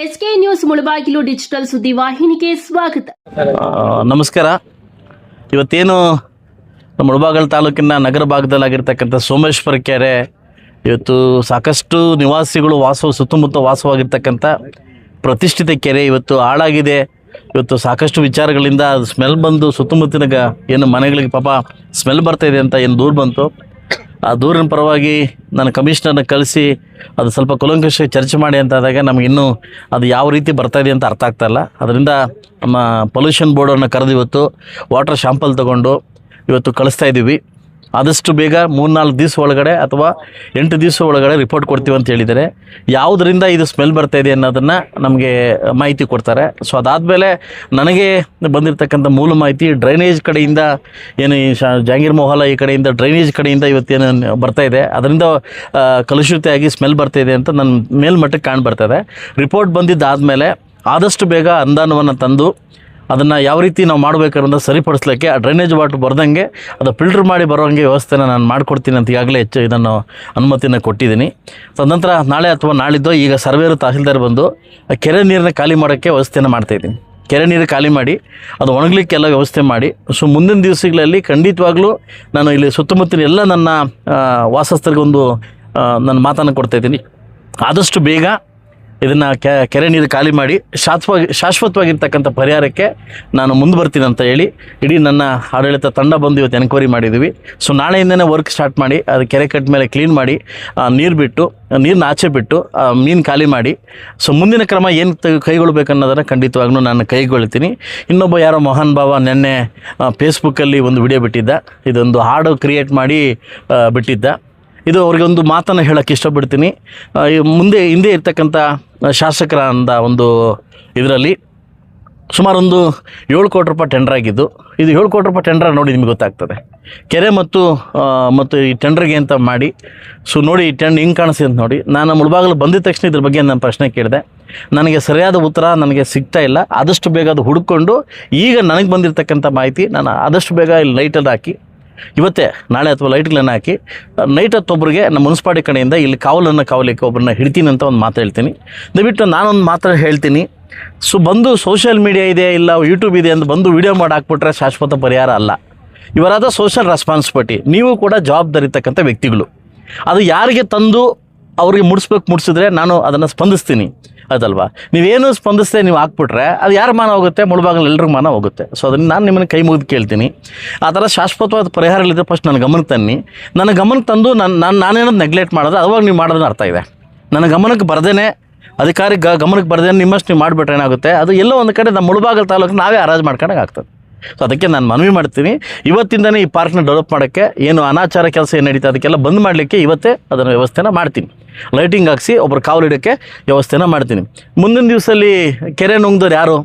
SK news Mulbagal digital ಸುದ್ದಿವಾಹಿನಿಗೆ ಸ್ವಾಗತ. ನಮಸ್ಕಾರ. ಇವತ್ತೇನು ನಮ್ಮ ಮುಳಬಾಗಿಲು ತಾಲೂಕಿನ ನಗರ ಭಾಗದಲ್ಲಾಗಿರ್ತಕ್ಕಂಥ ಸೋಮೇಶ್ವರ ಕೆರೆ ಇವತ್ತು ಸಾಕಷ್ಟು ನಿವಾಸಿಗಳು ಸುತ್ತಮುತ್ತ ವಾಸವಾಗಿರ್ತಕ್ಕಂಥ ಪ್ರತಿಷ್ಠಿತ ಕೆರೆ ಇವತ್ತು ಹಾಳಾಗಿದೆ. ಇವತ್ತು ಸಾಕಷ್ಟು ವಿಚಾರಗಳಿಂದ ಅದು ಸ್ಮೆಲ್ ಬಂದು ಸುತ್ತಮುತ್ತಿನ ಏನು ಮನೆಗಳಿಗೆ ಪಾಪ ಸ್ಮೆಲ್ ಬರ್ತಾಯಿದೆ ಅಂತ ಏನು ದೂರು ಬಂತು. ಆ ದೂರಿನ ಪರವಾಗಿ ನಾನು ಕಮಿಷನರ್ನ ಕಳಿಸಿ ಅದು ಸ್ವಲ್ಪ ಕೂಲಂಕಷ ಚರ್ಚೆ ಮಾಡಿ ಅಂತ ಆದಾಗ ನಮಗೆ ಇನ್ನೂ ಅದು ಯಾವ ರೀತಿ ಬರ್ತಾಯಿದೆ ಅಂತ ಅರ್ಥ ಆಗ್ತಾಯಿಲ್ಲ. ಅದರಿಂದ ನಮ್ಮ ಪೊಲ್ಯೂಷನ್ ಬೋರ್ಡನ್ನು ಕರೆದು ಇವತ್ತು ವಾಟರ್ ಶಾಂಪಲ್ ತೊಗೊಂಡು ಇವತ್ತು ಕಳಿಸ್ತಾ ಇದ್ದೀವಿ. ಆದಷ್ಟು ಬೇಗ 3-4 ದಿವಸ ಒಳಗಡೆ ಅಥವಾ 8 ದಿವಸ ಒಳಗಡೆ ರಿಪೋರ್ಟ್ ಕೊಡ್ತೀವಿ ಅಂತ ಹೇಳಿದ್ದಾರೆ. ಯಾವುದರಿಂದ ಇದು ಸ್ಮೆಲ್ ಬರ್ತಾಯಿದೆ ಅನ್ನೋದನ್ನು ನಮಗೆ ಮಾಹಿತಿ ಕೊಡ್ತಾರೆ. ಸೊ ಅದಾದಮೇಲೆ ನನಗೆ ಬಂದಿರತಕ್ಕಂಥ ಮೂಲ ಮಾಹಿತಿ ಡ್ರೈನೇಜ್ ಕಡೆಯಿಂದ ಏನು ಈ ಜಹಾಂಗೀರ್ ಮೊಹಲ್ಲಾ ಈ ಕಡೆಯಿಂದ ಡ್ರೈನೇಜ್ ಕಡೆಯಿಂದ ಇವತ್ತೇನು ಬರ್ತಾಯಿದೆ ಅದರಿಂದ ಕಲುಷಿತವಾಗಿ ಸ್ಮೆಲ್ ಬರ್ತಾಯಿದೆ ಅಂತ ನನ್ನ ಮೇಲ್ಮಟ್ಟಕ್ಕೆ ಕಾಣ್ ಬರ್ತದೆ. ರಿಪೋರ್ಟ್ ಬಂದಿದ್ದಾದಮೇಲೆ ಆದಷ್ಟು ಬೇಗ ಅನುದಾನವನ್ನು ತಂದು ಅದನ್ನು ಯಾವ ರೀತಿ ನಾವು ಮಾಡಬೇಕನ್ನೋದು ಸರಿಪಡಿಸ್ಲಿಕ್ಕೆ ಆ ಡ್ರೈನೇಜ್ ವಾಟರ್ ಬರ್ದಂಗೆ ಅದು ಫಿಲ್ಟರ್ ಮಾಡಿ ಬರೋಂಗೆ ವ್ಯವಸ್ಥೆನ ನಾನು ಮಾಡಿಕೊಡ್ತೀನಿ ಅಂತ ಈಗಾಗಲೇ ಇದನ್ನು ಅನುಮತಿನ ಕೊಟ್ಟಿದ್ದೀನಿ. ತದನಂತರ ನಾಳೆ ಅಥವಾ ನಾಳಿದ್ದು ಈಗ ಸರ್ವೇರು ತಹಸೀಲ್ದಾರ್ ಬಂದು ಕೆರೆ ನೀರನ್ನ ಖಾಲಿ ಮಾಡೋಕ್ಕೆ ವ್ಯವಸ್ಥೆನ ಮಾಡ್ತಾಯಿದ್ದೀನಿ. ಕೆರೆ ನೀರು ಖಾಲಿ ಮಾಡಿ ಅದು ಒಣಗಲಿಕ್ಕೆಲ್ಲ ವ್ಯವಸ್ಥೆ ಮಾಡಿ ಮುಂದಿನ ದಿವಸಗಳಲ್ಲಿ ಖಂಡಿತವಾಗ್ಲೂ ನಾನು ಇಲ್ಲಿ ಸುತ್ತಮುತ್ತಲಿನ ಎಲ್ಲ ನನ್ನ ವಾಸಸ್ಥರಿಗೊಂದು ನನ್ನ ಮಾತನ್ನು ಕೊಡ್ತಾಯಿದ್ದೀನಿ. ಆದಷ್ಟು ಬೇಗ ಇದನ್ನು ಕೆರೆ ನೀರು ಖಾಲಿ ಮಾಡಿ ಶಾಶ್ವತವಾಗಿರ್ತಕ್ಕಂಥ ಪರಿಹಾರಕ್ಕೆ ನಾನು ಮುಂದೆ ಬರ್ತೀನಿ ಅಂತ ಹೇಳಿ ಇಡೀ ನನ್ನ ಆಡಳಿತ ತಂಡ ಬಂದು ಇವತ್ತು ಎನ್ಕ್ವೈರಿ ಮಾಡಿದ್ದೀವಿ. ನಾಳೆಯಿಂದನೇ ವರ್ಕ್ ಸ್ಟಾರ್ಟ್ ಮಾಡಿ ಅದು ಕೆರೆ ಕಟ್ಟ ಮೇಲೆ ಕ್ಲೀನ್ ಮಾಡಿ ನೀರನ್ನ ಆಚೆ ಬಿಟ್ಟು ಮೀನು ಖಾಲಿ ಮಾಡಿ ಮುಂದಿನ ಕ್ರಮ ಏನು ಕೈಗೊಳ್ಳಬೇಕನ್ನೋದನ್ನು ಖಂಡಿತವಾಗ್ಲೂ ನಾನು ಕೈಗೊಳ್ತೀನಿ. ಇನ್ನೊಬ್ಬ ಯಾರೋ ಮಹಾನ್ ಭಾವ ನೆನ್ನೆ ಫೇಸ್ಬುಕ್ಕಲ್ಲಿ ಒಂದು ವಿಡಿಯೋ ಬಿಟ್ಟಿದ್ದ, ಇದೊಂದು ಹಾಡು ಕ್ರಿಯೇಟ್ ಮಾಡಿ ಬಿಟ್ಟಿದ್ದ. ಇದು ಅವ್ರಿಗೊಂದು ಮಾತನ್ನು ಹೇಳೋಕ್ಕೆ ಇಷ್ಟಪಡ್ತೀನಿ. ಹಿಂದೆ ಇರ್ತಕ್ಕಂಥ ಶಾಸಕರ ಅಂದ ಒಂದು ಇದರಲ್ಲಿ ಸುಮಾರು ಒಂದು 7 ಕೋಟಿ ರೂಪಾಯಿ ಟೆಂಡರ್ ಆಗಿದ್ದು. ಇದು 7 ಕೋಟಿ ರೂಪಾಯಿ ಟೆಂಡರ್ ನೋಡಿ ನಿಮಗೆ ಗೊತ್ತಾಗ್ತದೆ. ಕೆರೆ ಮತ್ತು ಈ ಟೆಂಡರ್ಗೆ ಅಂತ ಮಾಡಿ ನೋಡಿ ಈ ಟೆಂಡ್ ಹಿಂಗೆ ಕಾಣಿಸ್ತಿದೆ ಅಂತ ನೋಡಿ. ನಾನು ಮುಳಬಾಗಿಲು ಬಂದಿದ ತಕ್ಷಣ ಇದ್ರ ಬಗ್ಗೆ ನಾನು ಪ್ರಶ್ನೆ ಕೇಳಿದೆ. ನನಗೆ ಸರಿಯಾದ ಉತ್ತರ ನನಗೆ ಸಿಗ್ತಾ ಇಲ್ಲ. ಆದಷ್ಟು ಬೇಗ ಅದು ಹುಡುಕೊಂಡು ಈಗ ನನಗೆ ಬಂದಿರತಕ್ಕಂಥ ಮಾಹಿತಿ ನಾನು ಆದಷ್ಟು ಬೇಗ ಇಲ್ಲಿ ಲೈಟಲ್ಲಿ ಹಾಕಿ ಇವತ್ತೇ ನಾಳೆ ಅಥವಾ ಲೈಟ್ಗಳನ್ನು ಹಾಕಿ ನೈಟ್ ಹೊತ್ತೊಬ್ಬರಿಗೆ ನಮ್ಮ ಮುನ್ಸಿಪಾಲಿಟಿ ಕಡೆಯಿಂದ ಇಲ್ಲಿ ಕಾವಲಿಕ್ಕೆ ಒಬ್ಬರನ್ನ ಹಿಡ್ತೀನಿ ಅಂತ ಒಂದು ಮಾತು ಹೇಳ್ತೀನಿ. ದಯವಿಟ್ಟು ನಾನೊಂದು ಮಾತ್ರ ಹೇಳ್ತೀನಿ. ಬಂದು ಸೋಷಿಯಲ್ ಮೀಡಿಯಾ ಇದೆ ಇಲ್ಲ ಯೂಟ್ಯೂಬ್ ಇದೆ ಅಂತ ಬಂದು ವೀಡಿಯೋ ಮಾಡಿ ಹಾಕ್ಬಿಟ್ರೆ ಶಾಶ್ವತ ಪರಿಹಾರ ಅಲ್ಲ. ಇವರಾದ ಸೋಷಿಯಲ್ ರೆಸ್ಪಾನ್ಸಿಬಿಲಿಟಿ. ನೀವು ಕೂಡ ಜವಾಬ್ದಾರಿ ಇರ್ತಕ್ಕಂಥ ವ್ಯಕ್ತಿಗಳು. ಅದು ಯಾರಿಗೆ ತಂದು ಅವ್ರಿಗೆ ಮುಡಿಸಿದ್ರೆ ನಾನು ಅದನ್ನು ಸ್ಪಂದಿಸ್ತೀನಿ, ಅದಲ್ವಾ? ನೀವೇನು ಸ್ಪಂದಿಸ್ತೇ ನೀವು ಹಾಕ್ಬಿಟ್ರೆ ಅದು ಯಾರ ಮಾನ ಹೋಗುತ್ತೆ? ಮುಳಬಾಗಿಲು ಎಲ್ರಿಗೂ ಮಾನ ಹೋಗುತ್ತೆ. ಅದನ್ನು ನಾನು ನಿಮ್ಮನ್ನು ಕೈ ಮುಗಿದು ಕೇಳ್ತೀನಿ. ಆ ಥರ ಶಾಶ್ವತವಾದ ಪರಿಹಾರಗಳಿದ್ರೆ ಫಸ್ಟ್ ನನ್ನ ಗಮನಕ್ಕೆ ತನ್ನಿ. ನನ್ನ ಗಮನಕ್ಕೆ ತಂದು ನಾನೇನೋದು ನೆಗ್ಲೆಕ್ಟ್ ಮಾಡೋದು ಅವಾಗ ನೀವು ಮಾಡೋದನ್ನ ಅರ್ಥ ಇದೆ. ನನ್ನ ಗಮನಕ್ಕೆ ಬರ್ದೇನೆ ಅಧಿಕಾರಿ ಗಮನಕ್ಕೆ ಬರ್ದೇನೆ ನಿಮ್ಮಷ್ಟು ನೀವು ಮಾಡಿಬಿಟ್ರೆ ಏನಾಗುತ್ತೆ? ಅದು ಎಲ್ಲೋ ಒಂದು ಕಡೆ ನಮ್ಮ ಮುಳಬಾಗಿಲು ತಾಲೂಕು ನಾವೇ ಹರಾಜು ಮಾಡ್ಕೊಂಡಾಗ ಆಗ್ತದೆ. ಅದಕ್ಕೆ ನಾನು ಮನವಿ ಮಾಡ್ತೀನಿ, ಇವತ್ತಿಂದನೇ ಈ ಪಾರ್ಕ್ನ ಡೆವಲಪ್ ಮಾಡೋಕ್ಕೆ ಏನು ಅನಾಚಾರ ಕೆಲಸ ಏನು ನಡೀತಾ ಅದಕ್ಕೆಲ್ಲ ಬಂದ್ ಮಾಡಲಿಕ್ಕೆ ಇವತ್ತೇ ಅದನ್ನು ವ್ಯವಸ್ಥೆನ ಮಾಡ್ತೀನಿ. ಲೈಟಿಂಗ್ ಹಾಕ್ಸಿ ಒಬ್ಬರು ಕಾವಲಿಡೋಕ್ಕೆ ವ್ಯವಸ್ಥೆನ ಮಾಡ್ತೀನಿ. ಮುಂದಿನ ದಿವಸದಲ್ಲಿ ಕೆರೆ ನುಂಗ್ದವ್ರು ಯಾರು?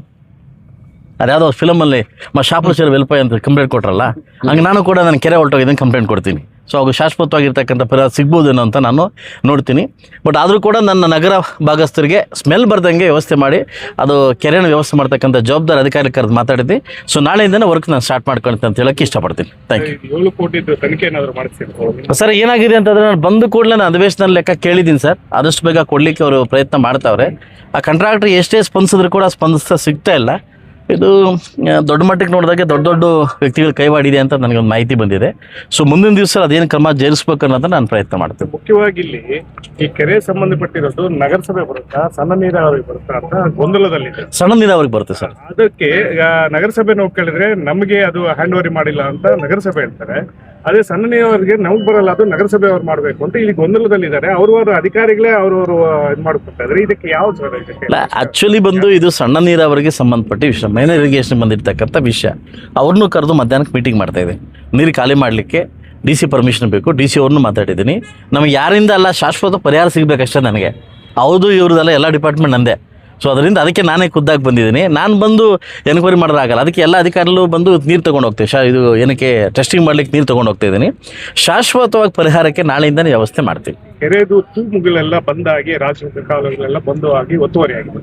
ಅದ್ಯಾವುದೋ ಫಿಲಮಲ್ಲಿ ಶಾಪುರ್ ಶೇರ್ ವೆಲ್ಪಾಯ್ ಅಂತ ಕಂಪ್ಲೇಂಟ್ ಕೊಟ್ರಲ್ಲ, ಹಂಗೆ ನಾನು ಕೂಡ ನಾನು ಕೆರೆ ಹೊರಟೋಗಿದ್ದೀನಿ ಕಂಪ್ಲೇಂಟ್ ಕೊಡ್ತೀನಿ. ಅದು ಶಾಶ್ವತವಾಗಿರ್ತಕ್ಕಂಥ ಪರಿಹಾರ ಸಿಗ್ಬೋದೇನೋ ಅಂತ ನಾನು ನೋಡ್ತೀನಿ. ಬಟ್ ಆದರೂ ಕೂಡ ನನ್ನ ನಗರ ಭಾಗಸ್ಥರಿಗೆ ಸ್ಮೆಲ್ ಬರ್ದಂಗೆ ವ್ಯವಸ್ಥೆ ಮಾಡಿ ಅದು ಕೆರೆನ ವ್ಯವಸ್ಥೆ ಮಾಡ್ತಕ್ಕಂಥ ಜವಾಬ್ದಾರಿ ಅಧಿಕಾರಿ ಕರೆದು ಮಾತಾಡಿದ್ವಿ. ನಾಳೆಯಿಂದನೇ ವರ್ಕ್ ನಾನು ಸ್ಟಾರ್ಟ್ ಮಾಡ್ಕೊಳ್ತೀನಿ ಅಂತ ಹೇಳಕ್ಕೆ ಇಷ್ಟಪಡ್ತೀನಿ. Thank you. 7 ಕೋಟಿ ತನಿಖೆ ಏನಾದರೂ ಮಾಡಿಸ್ತೀವಿ ಸರ್? ಏನಾಗಿದೆ ಅಂತಂದರೆ ನಾನು ಬಂದು ಕೂಡಲೇ ನಾನು ಅಧಿವೇಶನದಲ್ಲಿ ಲೆಕ್ಕ ಕೇಳಿದ್ದೀನಿ ಸರ್. ಆದಷ್ಟು ಬೇಗ ಕೊಡಲಿಕ್ಕೆ ಅವರು ಪ್ರಯತ್ನ ಮಾಡ್ತಾವ್ರೆ. ಆ ಕಾಂಟ್ರಾಕ್ಟ್ರ್ ಎಷ್ಟೇ ಸ್ಪಂದಿಸಿದ್ರು ಕೂಡ ಸಿಗ್ತಾ ಇಲ್ಲ. ಇದು ದೊಡ್ಡ ಮಟ್ಟಕ್ಕೆ ನೋಡಿದಾಗೆ ದೊಡ್ಡ ವ್ಯಕ್ತಿಗಳು ಕೈವಾಡಿದೆ ಅಂತ ನನಗೊಂದು ಮಾಹಿತಿ ಬಂದಿದೆ. ಮುಂದಿನ ದಿವಸ ಅದೇನು ಕ್ರಮ ಜರುಗಿಸ್ಬೇಕು ಅನ್ನೋದನ್ನ ನಾನು ಪ್ರಯತ್ನ ಮಾಡ್ತೇನೆ. ಮುಖ್ಯವಾಗಿ ಇಲ್ಲಿ ಈ ಕೆರೆ ಸಂಬಂಧಪಟ್ಟಿರೋದು ನಗರಸಭೆ ಬರುತ್ತಾ ಸಣ್ಣ ನೀರಾವರಿ ಬರುತ್ತಾ ಅಂತ ಗೊಂದಲದಲ್ಲಿದೆ. ಸಣ್ಣ ನೀರಾವರಿಗೆ ಬರುತ್ತೆ ಸರ್. ಅದಕ್ಕೆ ಈಗ ನಗರಸಭೆ ನಾವು ಕೇಳಿದ್ರೆ ನಮಗೆ ಅದು ಹ್ಯಾಂಡ್ ಓವರ್ ಮಾಡಿಲ್ಲ ಅಂತ ನಗರಸಭೆ ಹೇಳ್ತಾರೆ. ಅದೇ ಸಣ್ಣ ನೀರಾವರಿಗೆ ನಮ್ಗೆ ಬರಲ್ಲ, ಅದು ನಗರಸಭೆ ಅವ್ರು ಮಾಡಬೇಕು ಅಂತ ಇಲ್ಲಿ ಗೊಂದಲದಲ್ಲಿದ್ದಾರೆ. ಅವರು ಅಧಿಕಾರಿಗಳೇ ಅವರು ಇದು ಮಾಡ್ಕೊಡ್ತಾ ಇದಕ್ಕೆ ಯಾವ ಆಕ್ಚುಲಿ ಬಂದು ಇದು ಸಣ್ಣ ನೀರಾವರಿಗೆ ಸಂಬಂಧಪಟ್ಟ ವಿಷಯ, ಮೈನರ್ ಇರಿಗೇಷನ್ ಬಂದಿರ್ತಕ್ಕಂಥ ವಿಷಯ. ಅವ್ರನ್ನೂ ಕರೆದು ಮಧ್ಯಾಹ್ನಕ್ಕೆ ಮೀಟಿಂಗ್ ಮಾಡ್ತಾ ಇದೆ. ನೀರು ಖಾಲಿ ಮಾಡಲಿಕ್ಕೆ DC ಪರ್ಮಿಷನ್ ಬೇಕು. DC ಅವ್ರನ್ನೂ ಮಾತಾಡಿದ್ದೀನಿ. ನಮಗೆ ಯಾರಿಂದ ಅಲ್ಲ ಶಾಶ್ವತ ಪರಿಹಾರ ಸಿಗಬೇಕಷ್ಟೇ. ನನಗೆ ಹೌದು ಇವ್ರದ್ದೆಲ್ಲ ಎಲ್ಲ ಡಿಪಾರ್ಟ್ಮೆಂಟ್ ನಂದೆ. ಅದಕ್ಕೆ ನಾನೇ ಖುದ್ದಾಗಿ ಬಂದಿದ್ದೀನಿ. ನಾನು ಬಂದು ಎನ್ಕ್ವೈರಿ ಮಾಡೋದಾಗಲ್ಲ. ಅದಕ್ಕೆ ಎಲ್ಲ ಅಧಿಕಾರಿಗಳು ಬಂದು ನೀರು ತೊಗೊಂಡು ಹೋಗ್ತೇವೆ. ಇದು ಏನಕ್ಕೆ ಟೆಸ್ಟಿಂಗ್ ಮಾಡ್ಲಿಕ್ಕೆ ನೀರು ತೊಗೊಂಡು ಹೋಗ್ತಾ ಇದ್ದೀನಿ. ಶಾಶ್ವತವಾಗಿ ಪರಿಹಾರಕ್ಕೆ ನಾಳೆಯಿಂದನೇ ವ್ಯವಸ್ಥೆ ಮಾಡ್ತೀವಿ. ಕೆರೆದು ತೂಮುಗಳೆಲ್ಲ ಬಂದಾಗಿ ರಾಜಕೀಯ ಕಾಲುಗಳೆಲ್ಲ ಬಂದು ಆಗಿ ಒತ್ತುವರಿ ಆಗಿದೆ.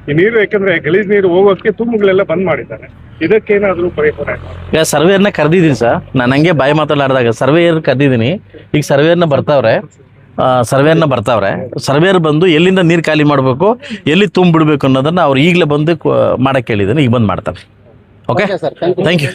ಈ ನೀರು ಯಾಕಂದ್ರೆ ಗಲೀಜ್ ನೀರು ಹೋಗೋಕ್ಕೆ ತೂಮುಗಳೆಲ್ಲ ಬಂದ್ ಮಾಡಿದ್ದಾರೆ. ಇದಕ್ಕೇನಾದರೂ ಪರಿಹಾರ? ಈಗ ಸರ್ವೇರ್ನ ಕರೆದಿದ್ದೀನಿ ಸರ್. ನಾನು ಹಂಗೆ ಬಾಯಿ ಮಾತಾಡಲಾರ್ದಾಗ ಸರ್ವೇಯರ್ ಕರೆದಿದ್ದೀನಿ. ಈಗ ಸರ್ವೇರ್ನ ಬರ್ತಾವ್ರೆ. ಸರ್ವೇನ ಬರ್ತಾವ್ರೆ. ಸರ್ವೇರ್ ಬಂದು ಎಲ್ಲಿಂದ ನೀರು ಖಾಲಿ ಮಾಡಬೇಕು, ಎಲ್ಲಿ ತುಂಬಿಡ್ಬೇಕು ಅನ್ನೋದನ್ನು ಅವ್ರು ಈಗಲೇ ಬಂದು ಮಾಡಕ್ಕೆ ಹೇಳಿದ್ದೀನಿ. ಈಗ ಬಂದು ಮಾಡ್ತಾರೆ. Okay, thank you.